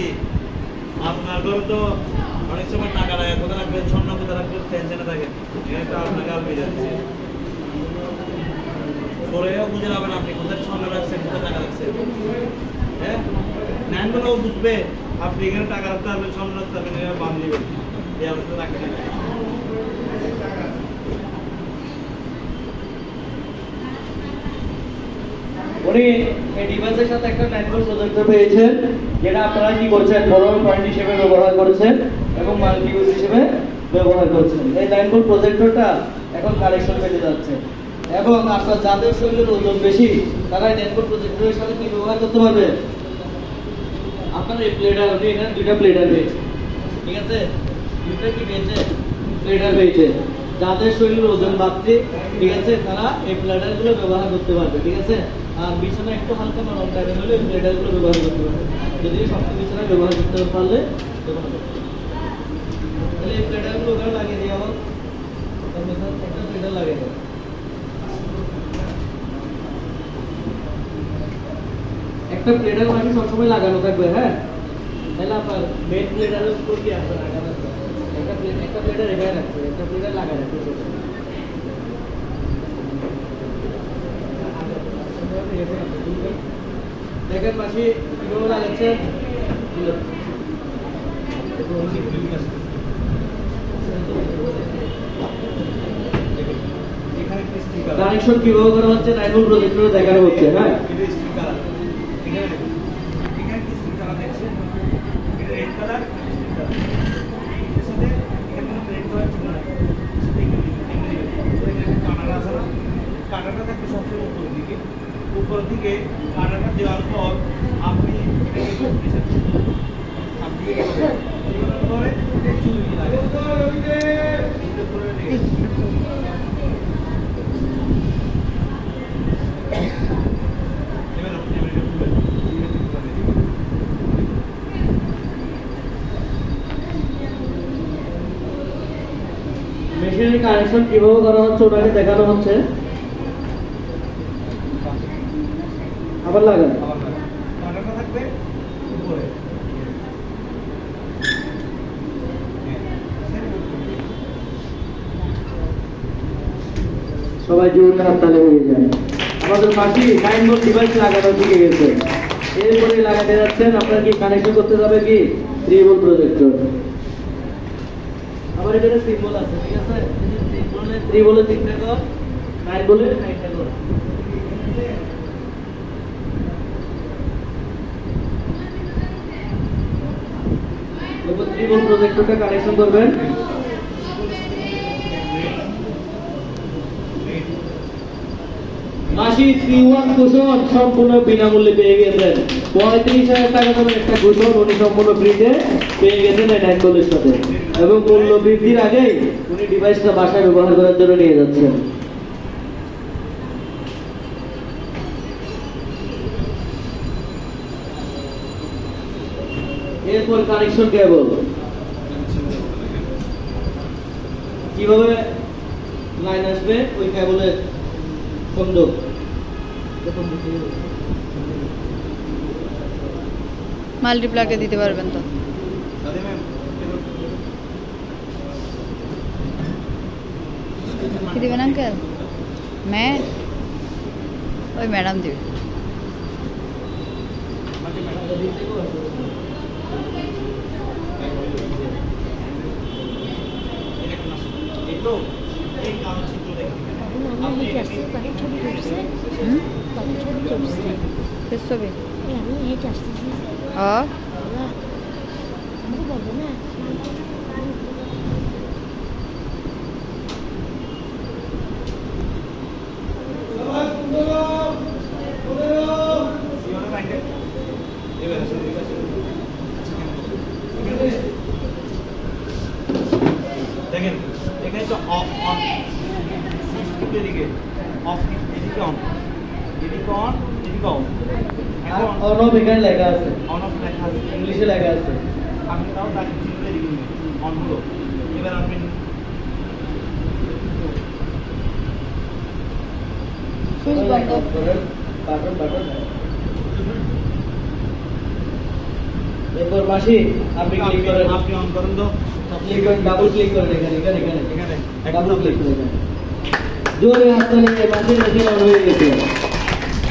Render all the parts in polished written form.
দিচ্ছি আপনার ঘরে তো অনেক সময় টাকা রাখে কোথায় রাখবেন স্বর্ণ কোথায় রাখবেন টেনশনে থাকে এটা আপনাকে আলু যাচ্ছে পরেও বুঝে যাবেন আপনি কোথায় স্বর্ণ রাখছেন কোথায় টাকা রাখছেন হ্যাঁ ন্যানগুলো বুঝবে আপনি এখানে টাকা রাখতে পারবেন স্বর্ণ রাখতে পারবেন এখানে বান দিবেন এই অবস্থা রাখবেন উনি এই ডিভাইসের সাথে একটা নেটওয়ার্ক প্রজেক্টর পেয়েছেন যেটা আপনারা কি করছেন বড় পয়েন্ট হিসেবে ব্যবহার করছেন এবং মাল্টি ইউজ হিসেবে ব্যবহার করছেন। এই নেটওয়ার্ক প্রজেক্টরটা এখন কানেকশন পেতে যাচ্ছে এবং আপনার যাদের শরীরের ওজন বেশি তারা এই নেটওয়ার্ক প্রজেক্টরের সাথে কি ব্যবহার করতে পারবে। আপনার এই প্লেটার উনি এখানে দুইটা প্লেটার পেয়েছে, ঠিক আছে, দুইটা কি পেয়েছে প্লেটার পেয়েছে। যাদের শরীরের ওজন বাড়ছে ঠিক আছে তারা এই প্লেটারগুলো ব্যবহার করতে পারবে, ঠিক আছে। আর বিছানা একটু হালকা নরম টাইপের হলে এই প্লেটারগুলো ব্যবহার করতে পারবে। যদি শক্ত বিছানা ব্যবহার করতে পারলে তাহলে এই প্লেটারগুলো ওখানে লাগিয়ে দিয়ে আমার একটা প্লেটার লাগিয়ে দেবো। একটা প্লেটার মানে সবসময় লাগানো থাকবে, হ্যাঁ, তাহলে আপনার মেন প্লেটারের উপর কি আসবে লাগানো একটা প্লেটার এখানে রাখছে, একটা প্লেটার লাগানো রাখছে। দেখেন পাশে কিভাবে লাগাচ্ছে কানেকশন কিভাবে করা হচ্ছে নাইনভোল্ট প্রজেক্টরে দেখানো হচ্ছে। হ্যাঁ কাটাটা থাকবে সবসময় উপরের দিকে কাটাটা দেওয়ার পর আপনি মেশিনের কানেকশন কিভাবে করা হচ্ছে ওটাকে দেখানো হচ্ছে। আবার লাগান কাটাটা থাকবে উপরে সবাই জোরে হাততালি হয়ে যায়। আমাদের পাশে 9 ভোল্ট ডিভাইস লাগানো শিখে গেছে, এরপরে লাগাতে যাচ্ছেন আপনার কি কানেকশন করতে যাবে কি 3 ভোল্ট প্রজেক্টর। আবার এখানে সিম্বল আছে, ঠিক আছে, সিম্বলে 3 বলে 3টা কর, 9 বলে 9টা কর। এরপর 3 ভোল্ট প্রজেক্টরটা কানেকশন করবেন। মাসি C1 কুশন সম্পূর্ণ বিনামূল্যে পেয়ে গেছেন। 35,000 টাকা দামের একটা কুশন উনি সম্পূর্ণ ফ্রিতে পেয়ে গেছেন এই নাইনভোল্টের সাথে এবং মূল্য বৃদ্ধির আগে উনি ডিভাইসটা বাসায় ব্যবহার করার জন্য নিয়ে যাচ্ছেন। এরপর কানেকশন কেবল কিভাবে লাইন আসবে ওই কেবলের সংযোগ মাল্টিপ্লাগে দিতে পারবেন তো কি দিবেন আঙ্কেল? ওই ম্যাডাম দিবে। ছবি দেখেন এখানে তো অফ অন এদিকে অফ এদিকে অন এদিকে অন এদিকে অফ এখন অন অফ এখানে লেখা আছে, অন অফ লেখা আছে ইংলিশে লেখা আছে। আপনি তাও তাকে চিনতে এদিকে অন হলো। এবার আপনি বাটন এরপর মাসি আপনি ক্লিক করেন, আপনি অন করেন তো ক্লিক করেন, ডাবল ক্লিক করেন এখানে এখানে এখানে এখানে ডাবল ক্লিক করেন। জোরে হাত তালি, মাসির মেশিন অন হয়ে গেছে।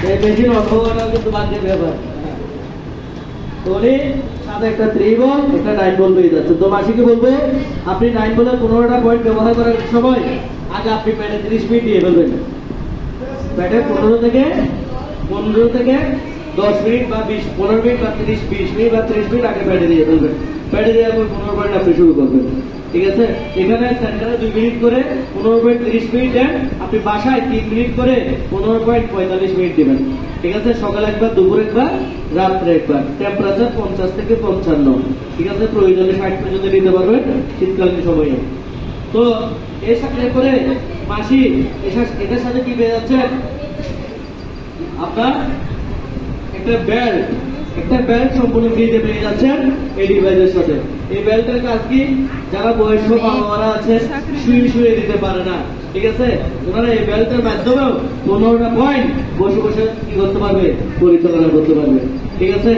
এই মেশিন অন হওয়াটা কিন্তু বাজে ব্যাপার। তোলে সাথে একটা 3 বল একটা 9 বল পেয়ে যাচ্ছে। তো মাসিকে বলবো আপনি 9 বলের 15টা পয়েন্ট ব্যবহার করার সময় আগে আপনি প্যাডে 30 মিনিট দিয়ে ফেলবেন। প্যাডে 15 থেকে 10 মিনিট বা 15 মিনিট বা 20 মিনিট বা 30 মিনিট আগে প্যাডে দিয়ে ফেলবেন। প্যাডে দিয়ে আপনি 15 পয়েন্ট আপনি শুরু করবেন। ঠিক আছে, এখানে সেন্টারে 2 মিনিট করে 15 পয়েন্ট 30 মিনিট দেন, আপনি বাসায় 3 মিনিট করে 15 পয়েন্ট 45 মিনিট দিবেন। ঠিক আছে, সকালে একবার, দুপুরে একবার, রাত্রে একবার। টেম্পারেচার 50 থেকে 55। ঠিক আছে, প্রয়োজনে 60 পর্যন্ত নিতে পারবেন শীতকালীন সময়ে। তো এর সাথে করে মাসি এটার সাথে কি পেয়ে যাচ্ছে আপনার একটা বেল্ট সম্পূর্ণ ফ্রিতে পেয়ে যাচ্ছেন এই ডিভাইসের সাথে। এই বেল্টের কাজ কি, যারা বয়স্ক বাবা-মারা আছে শুয়ে দিতে পারে না, ঠিক আছে, ওনারা এই বেল্টের মাধ্যমেও 15টা পয়েন্ট বসে বসে কি করতে পারবে, পরিচালনা করতে পারবে। ঠিক আছে,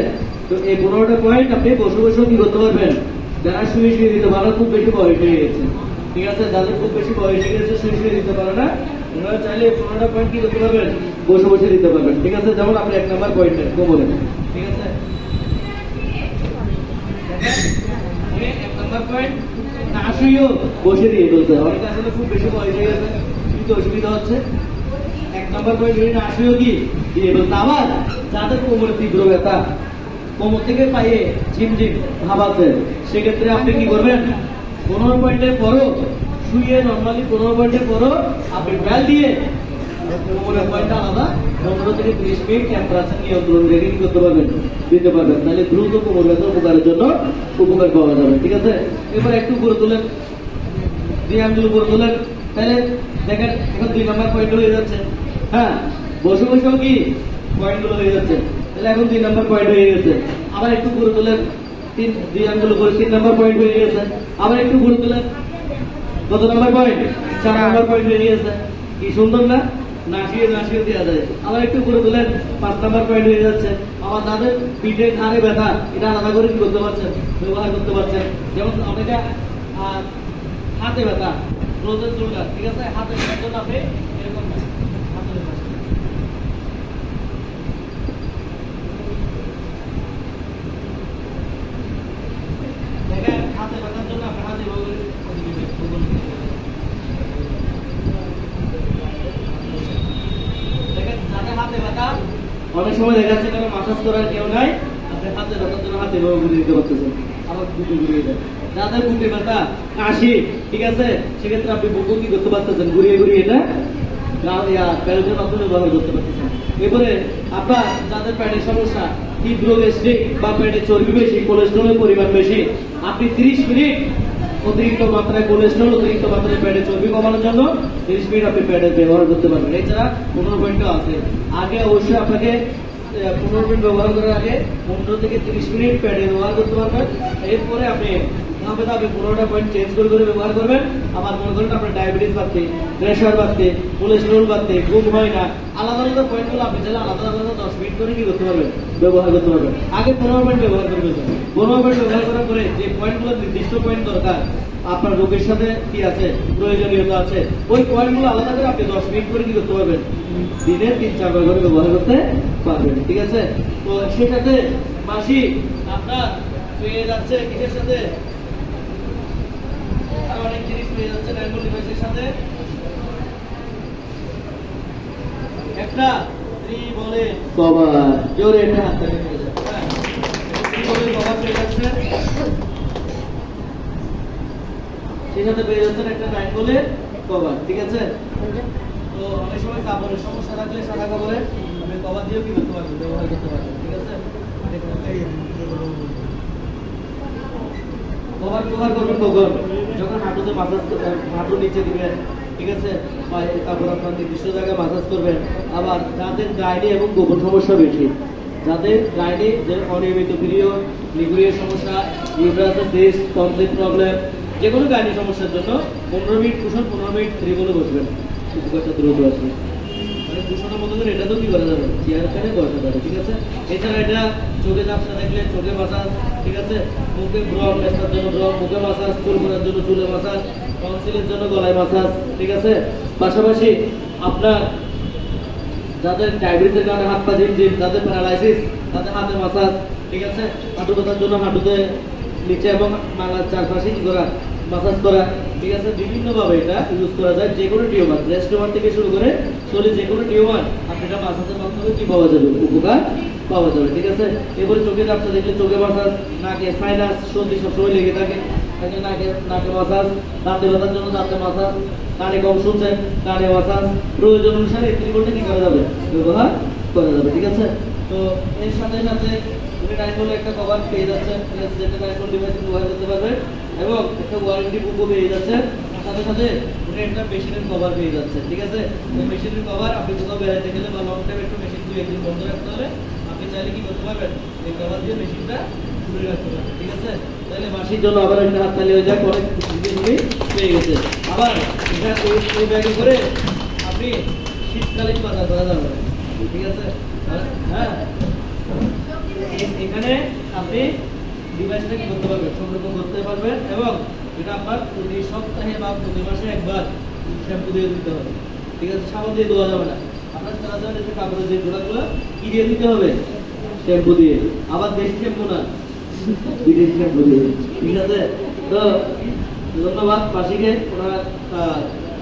তো এই 15টা পয়েন্ট আপনি বসে বসে কি করতে পারবেন, যারা শুয়ে দিতে পারে, খুব বেশি বয়স হয়ে গেছে। ঠিক আছে, যাদের খুব বেশি বয়স হয়ে গেছে শুয়ে দিতে পারে না, ওনারা চাইলে 15টা পয়েন্ট কি করতে পারবেন, বসে বসে দিতে পারবেন। ঠিক আছে, যেমন আপনি 1 নাম্বার পয়েন্ট নেন কোমরে। ঠিক আছে, 1 নাম্বার পয়েন্ট না শুয়েও বসে দিয়ে ফেলতে। অনেকে আসলে খুব বেশি বয়স হয়ে গেছে, কিন্তু অসুবিধা হচ্ছে 1 নাম্বার পয়েন্ট না শুয়েও কি দিয়ে ফেলতে। আবার যাদের কোমরে তীব্র ব্যথা, কোমর থেকে পায়ে ঝিমঝিম ভাব আছে, সেক্ষেত্রে আপনি কি করবেন, 15 পয়েন্টের পরও শুয়ে নর্মালি 15 পয়েন্টের পরও আপনি বেল্ট দিয়ে কোমরের পয়েন্টটা আলাদা 15 থেকে 30 মিনিট টেম্পারেচার নিয়ন্ত্রণ রেখে কি করতে পারবেন, দিতে পারবেন। তাহলে দ্রুত কোমর ব্যথার উপকারের জন্য উপকার পাওয়া যাবে। ঠিক আছে, এবার একটু উপরে তোলেন, 2 আঙ্গুল উপরে তোলেন, তাহলে দেখেন এখন 2 নাম্বার পয়েন্ট হয়ে যাচ্ছে। হ্যাঁ, বসে বসেও কি পয়েন্টগুলো হয়ে যাচ্ছে, তাহলে এখন 2 নাম্বার পয়েন্ট হয়ে গেছে। আবার একটু উপরে তোলেন, 2 আঙ্গুল উপরে 3 নাম্বার পয়েন্ট হয়ে গেছে। আবার একটু উপরে তোলেন, কত নাম্বার পয়েন্ট, 4 নাম্বার পয়েন্ট হয়ে গেছে। কি সুন্দর না, নাচিয়ে দেওয়া যায়। আবার একটু উপরে তোলেন, 5 নাম্বার পয়েন্ট হয়ে যাচ্ছে। আবার তাদের পিঠে ঘাড়ে ব্যথা, এটা আলাদা করে কি করতে পারছেন, ব্যবহার করতে পারছেন। যেমন অনেকে হাতে ব্যথা, রোজের শোল্ডার, ঠিক আছে, হাতে ব্যথার জন্য আপনি এরকম হাতে ব্যথা, দেখেন হাতে ব্যথার জন্য আপনি হাতে অনেক সময় দেখা যাচ্ছে কারণ মাসাজ করার কেউ নাই, আপনি হাতে ব্যথার জন্য হাতে ঘুরিয়ে দিতে পারতেছেন, আবার বুকে ঘুরিয়ে দেন। যাদের বুকে ব্যথা, কাশি, ঠিক আছে, সেক্ষেত্রে আপনি বুকে কি করতে পারতেছেন, ঘুরিয়ে এটা বেল্টের মাধ্যমে ব্যবহার করতে পারতেছেন। এরপরে আপনার যাদের পেটের সমস্যা, তীব্র গ্যাস্ট্রিক বা পেটে চর্বি বেশি, কোলেস্ট্রলের পরিমাণ বেশি, আপনি 30 মিনিট অতিরিক্ত মাত্রায় কোলেস্ট্রল, অতিরিক্ত মাত্রায় পেটে চর্বি কমানোর জন্য 30 মিনিট আপনি প্যাডে ব্যবহার করতে পারবেন। এছাড়া 15 পয়েন্টও আছে। আগে অবশ্যই আপনাকে 15 মিনিট ব্যবহার করার আগে 15 থেকে 30 মিনিট প্যাডে ব্যবহার করতে পারবেন। এরপরে আপনি ধাপে 15টা পয়েন্ট চেঞ্জ করে ব্যবহার করবেন। আবার মনে করেন আপনার ডায়াবেটিস বাড়তে, প্রেশার বাড়তে, কোলেস্ট্রল বাড়তে, ঘুম হয় না, আলাদা পয়েন্টগুলো আপনি চাইলে আলাদা 10 মিনিট করে কি করতে পারবেন, ব্যবহার করতে পারবেন। আগে 15 পয়েন্ট ব্যবহার করবেন। 15 পয়েন্ট ব্যবহার করার পরে যে পয়েন্টগুলো নির্দিষ্ট পয়েন্ট দরকার, আপনার রোগের সাথে কি আছে, প্রয়োজনীয়তা আছে, ওই পয়েন্টগুলো আলাদা করে আপনি 10 মিনিট করে কি করতে পারবেন, দিনে 3-4 বার করে ব্যবহার করতে পারবেন। ঠিক আছে, তো সেটাতে মাসি আপনার পেয়ে যাচ্ছে কিসের সাথে, আর অনেক জিনিস পেয়ে যাচ্ছে ল্যান্ডফোন ডিভাইসের সাথে। একটা 3 বলে কভার, জোরে এটা হাতে নিয়ে যাচ্ছে, 3 বলে কভার পেয়ে যাচ্ছে। সেটাতে পেয়ে যাচ্ছেন একটা 9 বলে কভার। ঠিক আছে, তো অনেক সময় কাপড়ের সমস্যা থাকলে সাদা কাপড়ে আপনি কভার দিয়েও কি করতে পারবেন, ব্যবহার করতে পারবেন। ঠিক আছে, কভার করবেন কখন, যখন হাঁটুতে মাসাজ, হাঁটু নিচে দিবেন। ঠিক আছে, তারপর আপনার নির্দিষ্ট জায়গায় মাসাজ করবেন। আবার যাদের গাইনি এবং গোপন সমস্যা বেশি, যাদের গাইনি, যে অনিয়মিত পিরিয়ড, লিগুরিয়ার সমস্যা, ইউট্রাসের সিস্ট, টনসিল প্রবলেম, যে কোনো গাইনি সমস্যার জন্য 15 মিনিট কুশন, 15 মিনিট 3 বলে বসবেন, উপকারটা দ্রুত আসবে। কুশনের মতো করে এটা তো কি করা যাবে, চেয়ার ফেলে বসা যাবে, ঠিক আছে। এছাড়া এটা চোখে ঝাপসা দেখলে চোখে মাসাজ, ঠিক আছে, মুখে ব্রণ মেসার জন্য ব্রণ, মুখে মাসাজ, চুল করার জন্য চুলে মাসাজ, টনসিলের জন্য গলায় মাসাজ, ঠিক আছে। পাশাপাশি আপনার যাদের ডায়াবেটিসের কারণে হাত পা ঝিমঝিম, যাদের প্যারালাইসিস তাদের হাতে মাসাজ, ঠিক আছে। হাঁটু ব্যথার জন্য হাঁটুতে নিচে এবং মালার চারপাশে কি করা, মাসাজ করা, ঠিক আছে। বিভিন্নভাবে এটা ইউজ করা যায়। যে কোনো টিউমার, ব্রেস্ট টিউমার থেকে শুরু করে শরীরে যে কোনো টিউমার আপনি এটা মাসাজের মাধ্যমে কি পাওয়া যাবে, উপকার পাওয়া যাবে, ঠিক আছে। এরপরে চোখে ঝাপসা দেখলে চোখে মাসাজ, নাকে সাইনাস সর্দি সবসময় লেগে থাকে নাকে মাসাজ, দাঁতে ব্যথার জন্য দাঁতে মাসাজ, কানে কম শুনছেন কানে মাসাজ, প্রয়োজন অনুসারে এগুলি করতে কি করা যাবে, ব্যবহার করা যাবে, ঠিক আছে। তো এর সাথে সাথে আপনি ডাইনবল একটা কভার পেয়ে যাচ্ছেন, ঠিক আছে, যেটা ডাইনবল ডিভাইস ব্যবহার করতে পারবে এবং একটা ওয়ারেন্টি বুকও পেয়ে যাচ্ছেন। সাথে সাথে আপনি একটা মেশিনের কভার পেয়ে যাচ্ছেন, ঠিক আছে। এই মেশিনের কভার আপনি কোথাও বেড়াতে গেলে বা লং টাইম একটু মেশিন 2-1 দিন বন্ধ রাখতে হলে আপনি চাইলে কি করতে পারবেন, এই কভার দিয়ে মেশিনটা ঘুরে রাখতে পারবেন, ঠিক আছে। তাহলে মাসির জন্য আবার একটা হাততালি হয়ে যায়, অনেক খুবই পেয়ে গেছে। আবার এটা এই ব্যাগে করে আপনি শীতকালীন বাজার করা যাবে, ঠিক আছে। হ্যাঁ, এখানে আপনি ডিভাইসটা কি করতে পারবেন, সংরক্ষণ করতে পারবেন এবং এটা আপনার প্রতি সপ্তাহে বা প্রতি মাসে একবার শ্যাম্পু দিয়ে দিতে হবে, ঠিক আছে। সাবান দিয়ে ধোয়া যাবে না, আপনার সারা যাবে যে কাপড়ের যে জোড়াগুলো কি দিয়ে দিতে হবে, শ্যাম্পু দিয়ে। আবার দেশি শ্যাম্পু না, বিদেশি শ্যাম্পু দিয়ে, ঠিক আছে। তো ধন্যবাদ মাসিকে, ওনার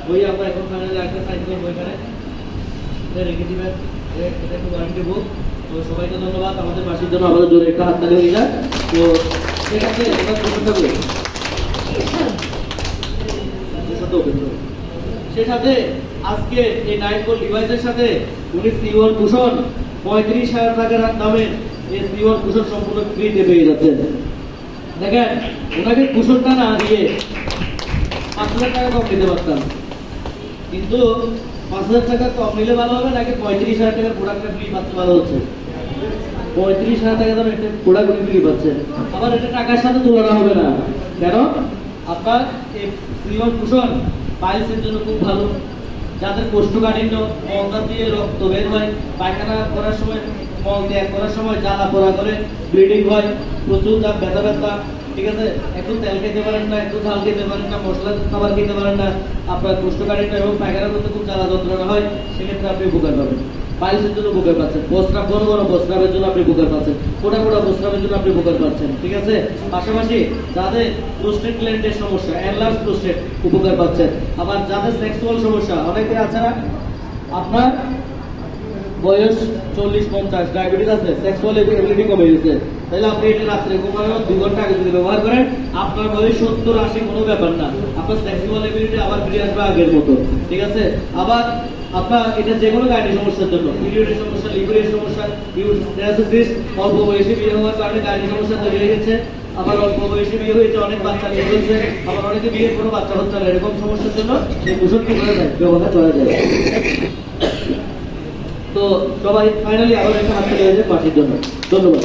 বই আমরা এখন ফাইনালি একটা সাইন করবো, এখানে রেখে দিবেন, এটা একটু ওয়ারেন্টি বুক। তো সবাইকে ধন্যবাদ, আমাদের মাসির জন্য আমাদের জোরে একটা হাততালি হয়ে যায়। তো ঠিক আছে, এবার থাকবে সে সাথে আজকে এই নাইটবল ডিভাইসের সাথে উনি সিওর কুশন 35,000 টাকার দামে এই সিওর কুশন সম্পূর্ণ ফ্রিতে পেয়ে যাচ্ছেন। দেখেন, ওনাকে কুশনটা না দিয়ে 5,000 টাকা কম দিতে পারতাম, কিন্তু 5,000 টাকা কম নিলে ভালো হবে নাকি 35,000 টাকার প্রোডাক্টটা ফ্রি পাচ্ছে ভালো হচ্ছে? 35,000 টাকা দাম একটা প্রোডাক্ট ফ্রি পাচ্ছেন। আবার এটা টাকার সাথে তুলনা হবে না, কেন? আপনার এই সিওর কুশন পাইলসের জন্য খুব ভালো, যাদের কোষ্ঠকাঠিন্য, মলদার দিয়ে রক্ত বের হয়, পায়খানা করার সময় মল ত্যাগ করার সময় জ্বালা পোড়া করে ব্লিডিং হয়, প্রচুর যা ব্যথা ব্যথা, ঠিক আছে। একটু তেল খেতে পারেন না, একটু ঝাল খেতে পারেন না, মশলা খাবার খেতে পারেন না, আপনার কোষ্ঠকাঠিন্য এবং পায়খানা করতে খুব জ্বালা যন্ত্রণা হয়, সেক্ষেত্রে আপনি উপকার পাবেন। পাইলসের জন্য উপকার পাচ্ছেন, প্রস্রাব বড় বড় প্রস্রাবের জন্য আপনি উপকার পাচ্ছেন, ফোটা ফোটা প্রস্রাবের জন্য আপনি উপকার পাচ্ছেন, ঠিক আছে। পাশাপাশি যাদের প্রোস্টেট গ্ল্যান্ডের সমস্যা, এনলার্জ প্রোস্টেট, উপকার পাচ্ছেন। আবার যাদের সেক্সুয়াল সমস্যা, অনেকে আছে না আপনার বয়স 40-50, ডায়াবেটিস আছে, সেক্সুয়াল এবিলিটি কমে গেছে, তাহলে আপনি এটা রাত্রে ঘুমানোর 2 ঘন্টা আগে যদি ব্যবহার করেন, আপনার বয়স 70-80 কোনো ব্যাপার না, আপনার সেক্সুয়াল এবিলিটি আবার ফিরে আসবে আগের মতো, ঠিক আছে। আবার আপনার এটা যে কোনো গাইনি সমস্যার জন্য, পিরিয়ডের সমস্যা, লিভারের সমস্যা, ইউটেরাসিস, অল্প বয়সে বিয়ে হওয়ার কারণে গাইনি সমস্যা তৈরি হয়ে গেছে, আবার অল্প বয়সে বিয়ে হয়েছে, অনেক বাচ্চা নিয়ে হয়েছে, আবার অনেকে বিয়ের কোনো বাচ্চা হচ্ছে না, এরকম সমস্যার জন্য এই কুশন কি করা যায়, ব্যবহার করা যায়। তো সবাই ফাইনালি আবার একটা হাত তুলে মাসির জন্য ধন্যবাদ।